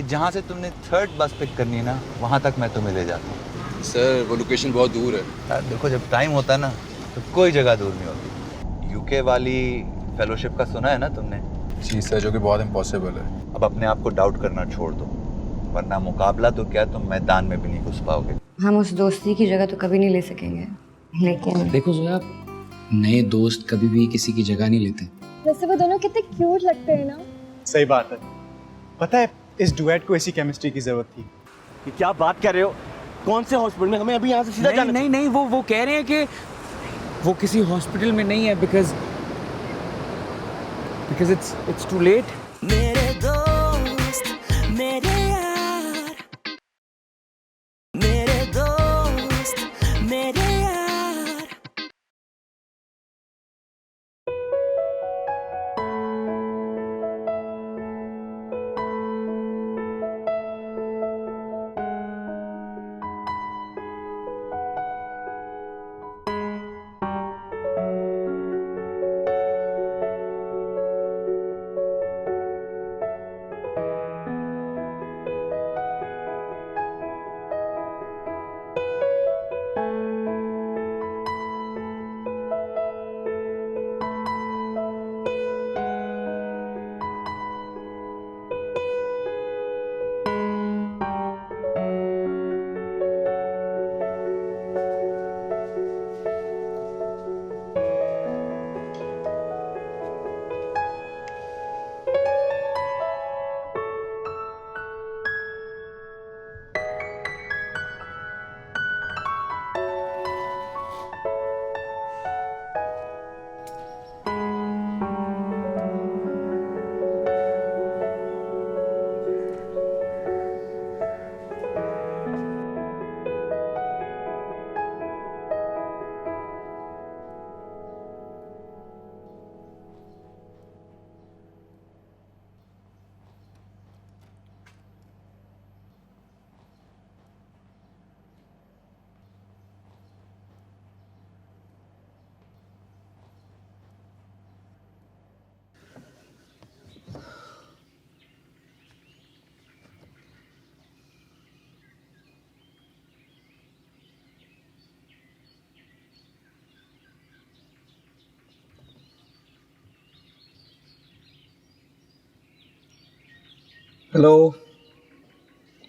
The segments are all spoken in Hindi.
जहाँ से तुमने थर्ड बस पिक करनी है ना, वहाँ तक मैं तुम्हें ले जाता हूँ। सर वो लोकेशन बहुत दूर है। यार देखो, जब टाइम होता है ना तो कोई जगह दूर नहीं होती। यूके वाली फेलोशिप का सुना है ना तुमने? जी सर, जो कि बहुत इम्पॉसिबल है। अब अपने आप को डाउट करना छोड़ दो, वरना मुकाबला तो क्या, तुम मैदान में भी नहीं घुस पाओगे। हम उस दोस्ती की जगह तो कभी नहीं ले सकेंगे, लेकिन देखो जोया, नए दोस्त कभी भी किसी की जगह नहीं लेते। वैसे वो दोनों कितने क्यूट लगते हैं ना। सही बात है। पता है, इस डुएट को ऐसी केमिस्ट्री की जरूरत थी। ये क्या बात कर रहे हो? कौन से हॉस्पिटल में? हमें अभी यहाँ से सीधा जाना। नहीं नहीं, वो कह रहे हैं कि वो किसी हॉस्पिटल में नहीं है बिकॉज इट्स टू लेट। मेरे दोस्त, मेरे यार, मेरे दोस्त, मेरे यार। हेलो,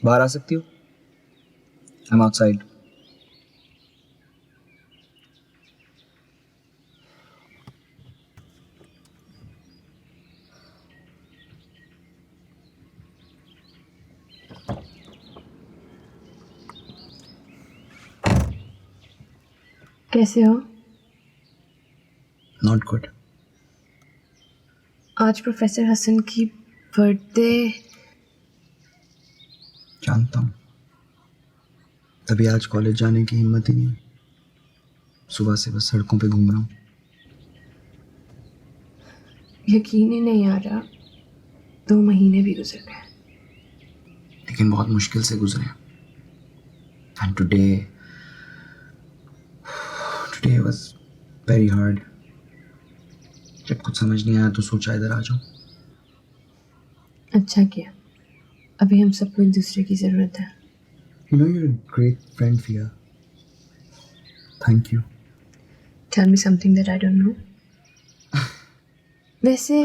बाहर आ सकती हो? I am outside. कैसे हो? Not good. आज प्रोफेसर हसन की बर्थडे। जानता हूँ, तभी आज कॉलेज जाने की हिम्मत ही नहीं। सुबह से बस सड़कों पे घूम रहा हूँ। यकीन ही नहीं आ रहा, 2 महीने भी गुजर गए। लेकिन बहुत मुश्किल से गुजरे। And today was very hard. जब कुछ समझ नहीं आया तो सोचा इधर आ जाऊं। अच्छा किया, अभी हम सबको एक दूसरे की ज़रूरत है। You know you're a great friend, Fia. Thank you. Tell me something that I don't know. वैसे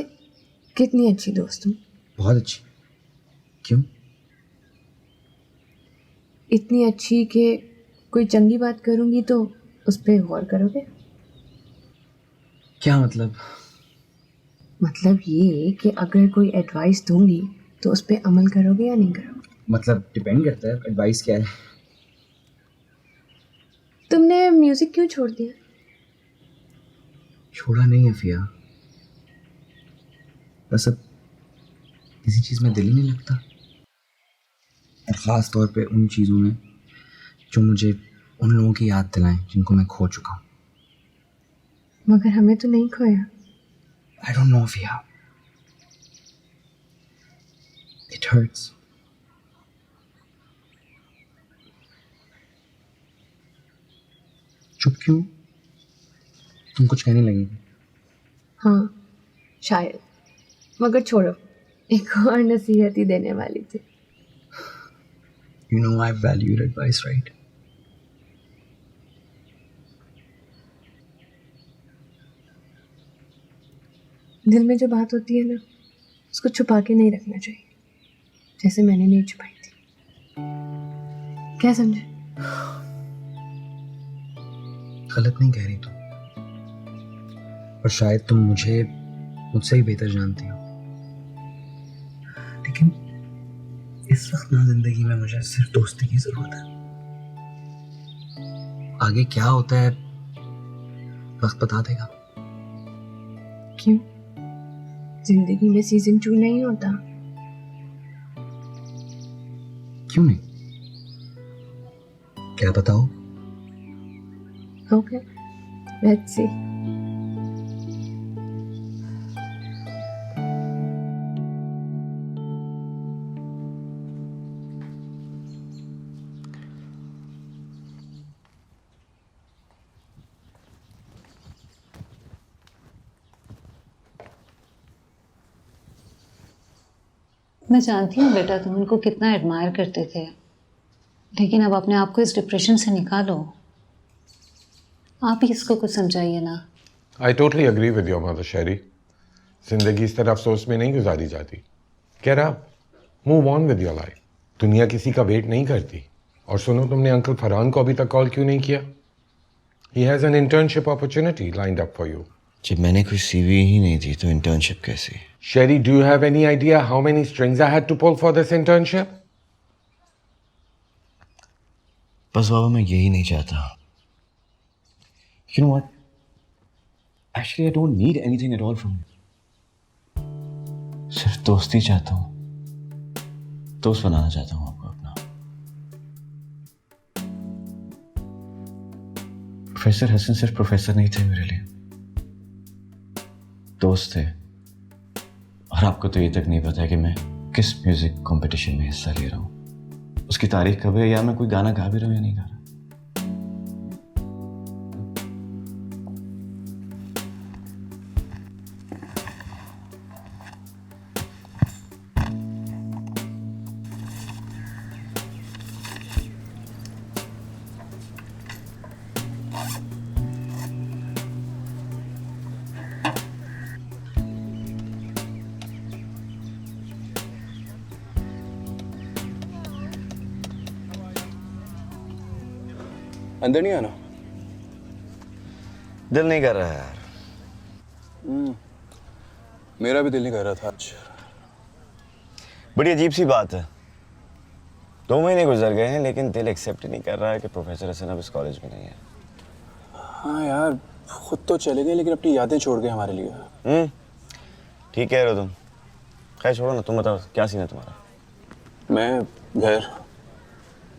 कितनी अच्छी दोस्त हूँ। बहुत अच्छी। क्यों? इतनी अच्छी कि कोई चंगी बात करूँगी तो उस पर गौर करोगे। क्या मतलब? मतलब ये कि अगर कोई एडवाइस दूंगी तो उस पर अमल करोगे या नहीं करोगे। मतलब डिपेंड करता है एडवाइस क्या है। तुमने म्यूजिक क्यों छोड़ दिया? छोड़ा नहीं है फिया, बस अब किसी चीज़ में दिल ही नहीं लगता, और ख़ास तौर पे उन चीज़ों में जो मुझे उन लोगों की याद दिलाएं जिनको मैं खो चुका हूँ। मगर हमें तो नहीं खोया। I don't know, Fia. It hurts. चुप क्यों? तुम कुछ कहने लगेगी? हाँ शायद, मगर छोड़ो, एक और नसीहत ही देने वाली थी। You know I value your advice, right? दिल में जो बात होती है ना, उसको छुपा के नहीं रखना चाहिए, जैसे मैंने नहीं छुपाई थी। क्या समझे? गलत नहीं कह रही तुम, और शायद तुम मुझे मुझसे ही बेहतर जानती हो, लेकिन इस वक्त ना जिंदगी में मुझे सिर्फ दोस्ती की जरूरत है। आगे क्या होता है वक्त बता देगा। क्यों? जिंदगी में सीजन 2 नहीं होता। क्यों नहीं? क्या बताओ? Okay, let's see. मैं जानती हूँ बेटा, तुम उनको कितना एडमायर करते थे, लेकिन अब अपने आप को इस डिप्रेशन से निकालो। आप ही इसको कुछ समझाइए ना। I totally agree with your mother शेरी। जिंदगी इस तरह अफसोस में नहीं गुजारी जाती। कह रहा move on with your life. दुनिया किसी का वेट नहीं करती। और सुनो, तुमने अंकल फरहान को अभी तक कॉल क्यों नहीं किया? He has an internship opportunity lined up for you. जब मैंने कोई सीवी ही नहीं दी तो इंटर्नशिप कैसे? Sherry, do you have any idea how many strings I had to pull for this internship? बस बाबा, मैं यही नहीं चाहता। You know what? Actually, I don't need anything at all from you. सिर्फ दोस्ती चाहता हूँ, दोस्त बनाना चाहता हूँ आपको अपना। प्रोफेसर हसन सिर्फ प्रोफेसर नहीं थे मेरे लिए, दोस्त थे। और आपको तो ये तक नहीं पता है कि मैं किस म्यूजिक कंपटीशन में हिस्सा ले रहा हूँ, उसकी तारीख कब है, या मैं कोई गाना गा भी रहा हूँ या नहीं गा रहा। अंदर नहीं आना? दिल नहीं कर रहा है यार। मेरा भी दिल नहीं कर रहा था आज। बड़ी अजीब सी बात है, 2 महीने गुजर गए हैं लेकिन दिल एक्सेप्ट ही नहीं कर रहा है कि प्रोफेसर हसन अब इस कॉलेज में नहीं है। हाँ यार, खुद तो चले गए लेकिन अपनी यादें छोड़ गए हमारे लिए। ठीक कह रहे हो तुम। खैर छोड़ो ना, तुम बताओ क्या सीन है तुम्हारा? मैं घर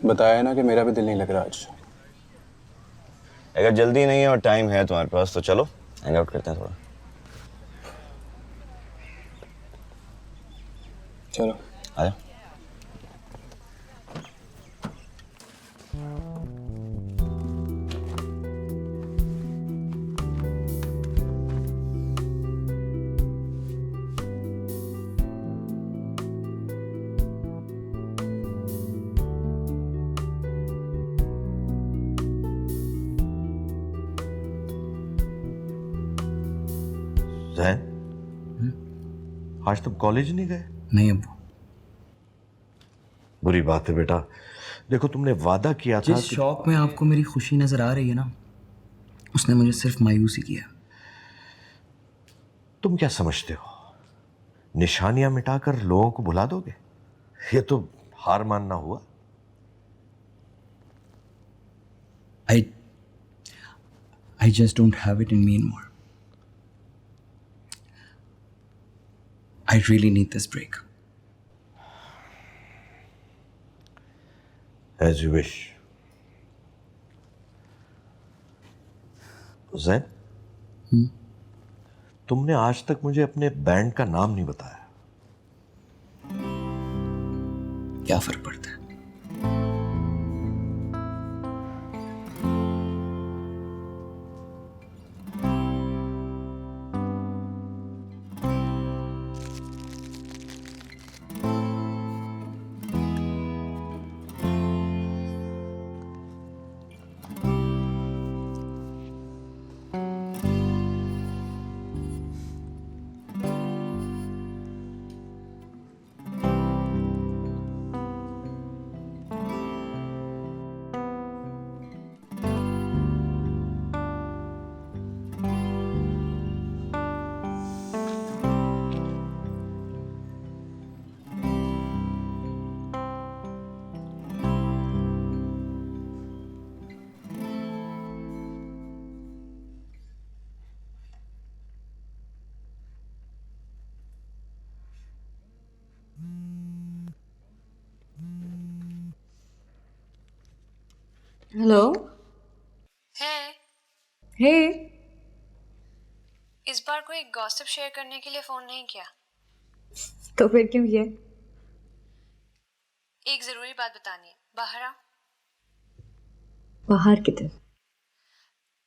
बताया ना कि मेरा भी दिल नहीं लग रहा आज। अगर जल्दी नहीं है और टाइम है तुम्हारे पास तो चलो हैंग आउट करते हैं थोड़ा। चलो आ जाओ। जैन, आज तुम कॉलेज नहीं गए? नहीं अब्बू। बुरी बात है बेटा। देखो, तुमने वादा किया था जिस शौक में आपको मेरी खुशी नजर आ रही है ना, उसने मुझे सिर्फ मायूस ही किया। तुम क्या समझते हो, निशानियां मिटाकर लोगों को भुला दोगे? ये तो हार मानना हुआ। I just don't have it in me anymore. I really need this break. As you wish. Jain, तुमने आज तक मुझे अपने बैंड का नाम नहीं बताया। क्या फर्क पड़ता है? हेलो। हे। इस बार कोई गॉसिप शेयर करने के लिए फोन नहीं किया। तो फिर क्यों किया? एक जरूरी बात बतानी है। बाहर आओ। बाहर किधर?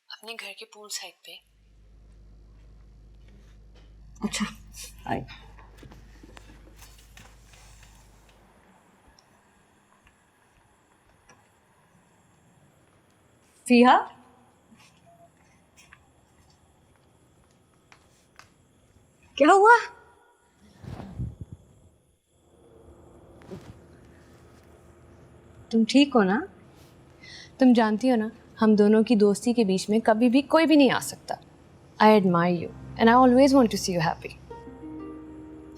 अपने घर के पूल साइड पे। अच्छा आई। फिया, क्या हुआ? तुम ठीक हो ना? तुम जानती हो ना, हम दोनों की दोस्ती के बीच में कभी भी कोई भी नहीं आ सकता। I admire you and I always want to see you happy.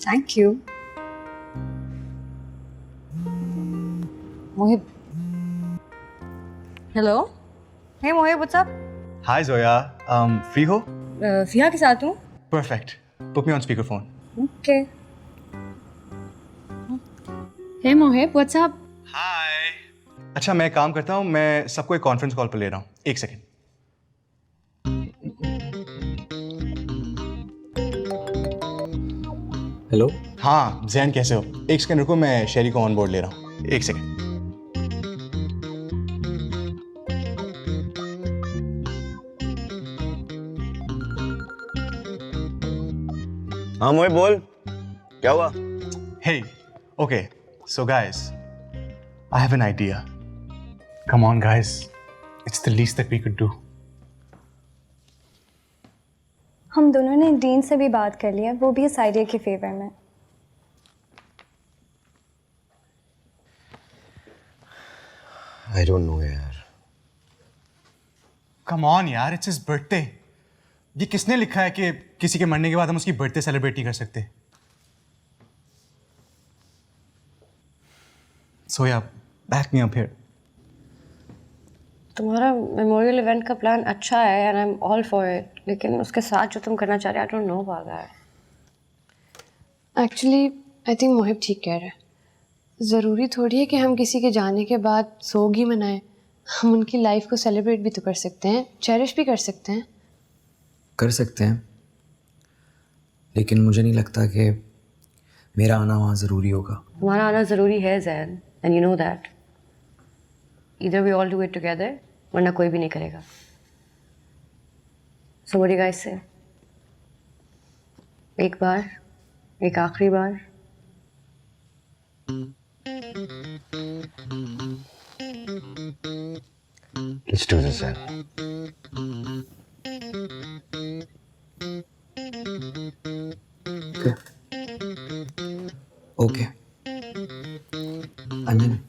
Thank you. Mohib. Hello. Hey Mohib, what's up? Hi Zoya, free हो? फिया के साथ हूँ। Perfect, put me on speaker phone. Okay. Hey Mohib, what's up? Hi. अच्छा, मैं काम करता हूँ, मैं सबको एक कॉन्फ्रेंस कॉल पर ले रहा हूँ। एक सेकेंड। हेलो। हाँ जैन, कैसे हो? एक सेकेंड रुको, मैं शेरी को ऑन बोर्ड ले रहा हूँ। एक सेकेंड। हाँ मोहित बोल, क्या हुआ? Hey, okay, so guys, I have an idea. Come on guys, it's the least that we could do. हम दोनों ने डीन से भी बात कर ली है, वो भी इस आइडिया के फेवर में। I don't know यार। Come on यार, it's his birthday. ये किसने लिखा है कि किसी के मरने के बाद हम उसकी बर्थडे सेलिब्रेट नहीं कर सकते? So yeah, back me up here. तुम्हारा मेमोरियल इवेंट का प्लान अच्छा है and I am all for it, लेकिन उसके साथ जो तुम करना चाह रहे हो, I don't know about that. Actually I think Mohib ठीक कह रहा है। ज़रूरी थोड़ी है कि हम किसी के जाने के बाद सोग ही मनाएं। हम उनकी लाइफ को सेलिब्रेट भी तो कर सकते हैं, चेरिश भी कर सकते हैं। कर सकते हैं, लेकिन मुझे नहीं लगता कि मेरा आना वहाँ ज़रूरी होगा। हमारा आना ज़रूरी है Jain, and you know that. Either we all do it together, वरना कोई भी नहीं करेगा। So what do you guys say? एक बार, एक आखिरी बार। Let's do this then. Okay. I'm in.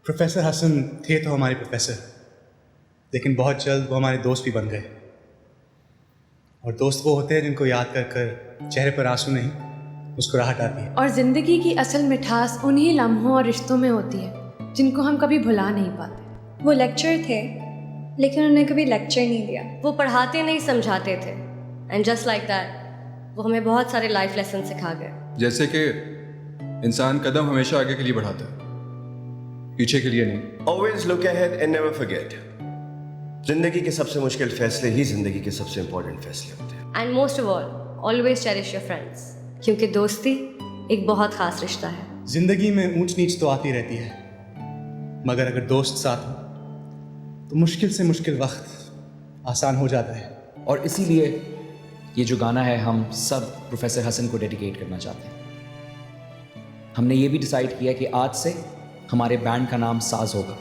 Professor Hasan थे तो हमारे प्रोफेसर, लेकिन बहुत जल्द वो हमारे दोस्त भी बन गए। और दोस्त वो होते हैं जिनको याद कर कर चेहरे पर आंसू नहीं, मुस्कुराहट आती है। और ज़िंदगी की असल मिठास उन्हीं लम्हों और रिश्तों में होती है जिनको हम कभी भुला नहीं पाते। वो लेक्चर थे, लेकिन उन्होंने कभी लेक्चर नहीं दिया। वो पढ़ाते नहीं, समझाते थे, एंड जस्ट लाइक दैट वो हमें बहुत सारे लाइफ लेसन सिखा गए। जैसे कि इंसान कदम हमेशा आगे के लिए बढ़ाता है, पीछे के लिए नहीं। Always look ahead and never forget. जिंदगी के सबसे मुश्किल फैसले ही जिंदगी के सबसे इंपॉर्टेंट फैसले होते हैं। And most of all always cherish your friends, क्योंकि दोस्ती एक बहुत खास रिश्ता है। जिंदगी में ऊंच नीच तो आती रहती है, मगर अगर दोस्त साथ हो तो मुश्किल से मुश्किल वक्त आसान हो जाता है। और इसीलिए ये जो गाना है हम सब प्रोफेसर हसन को डेडिकेट करना चाहते हैं। हमने ये भी डिसाइड किया कि आज से हमारे बैंड का नाम साज होगा,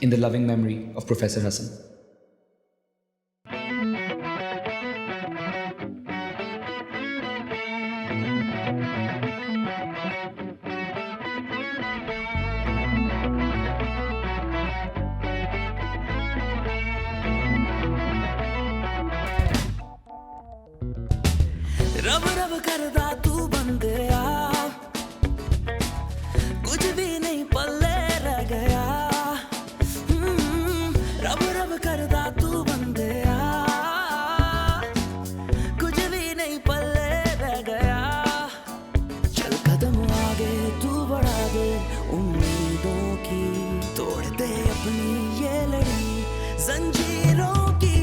in the loving memory of professor Hasan. रब रब करदा तू बन गया, कुछ भी नहीं पल्ले रह गया। रब रब करदा तू बन गया, कुछ भी नहीं पल्ले रह गया। चल कदम आगे तू बढ़ा दे उम्मीदों की, तोड़ दे अपनी ये लड़ी जंजीरों की।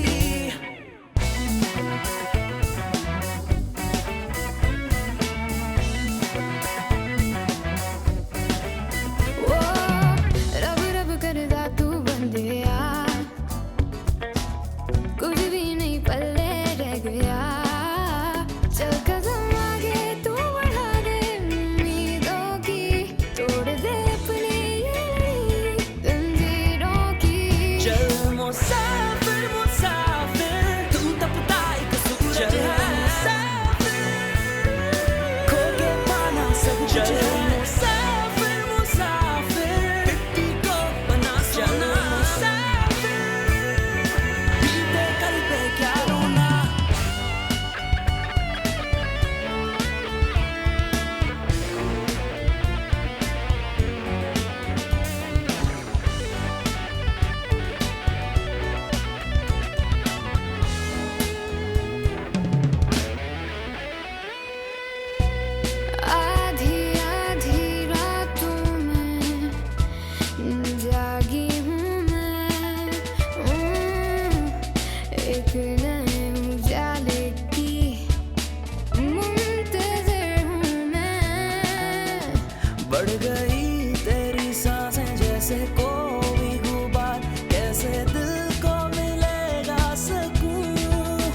बढ़ गई तेरी सांसें जैसे कोई गुबार, कैसे दिल को मिलेगा सुकून।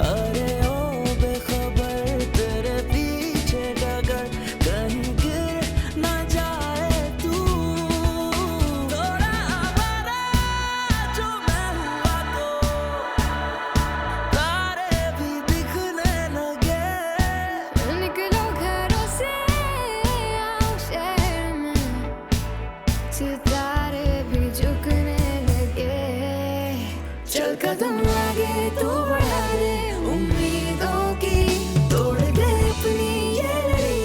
अरे ओ बेखबर तेरे पीछे डगर, कहीं गिर ना जाए तू। थोड़ा आवारा जो मैं हुआ तो तारे भी दिखने लगे। निकलो घरों से सितारे भी झुकने लगे। चल कदम आगे तू बढ़ा दे उम्मीदों की, तोड़ दे अपनी ये लड़ी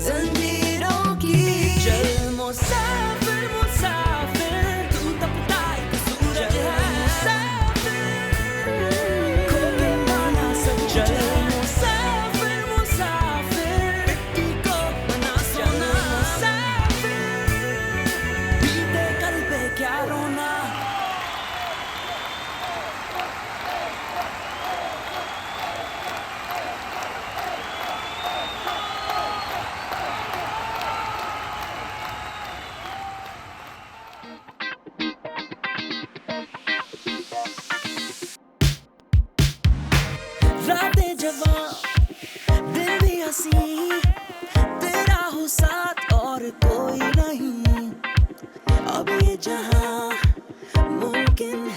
जंजीरों की। चल मुसाफिर मुसाफिर तू तपता एक सूरज है, मुसाफिर खो के पाना सब। चल मुसाफिर मुसाफिर मिट्टी को बना सोना। क्या रोना। रातें जवां दिन भी हंसी, तेरा हो साथ और कोई नहीं। अब ये जहां मुमकिन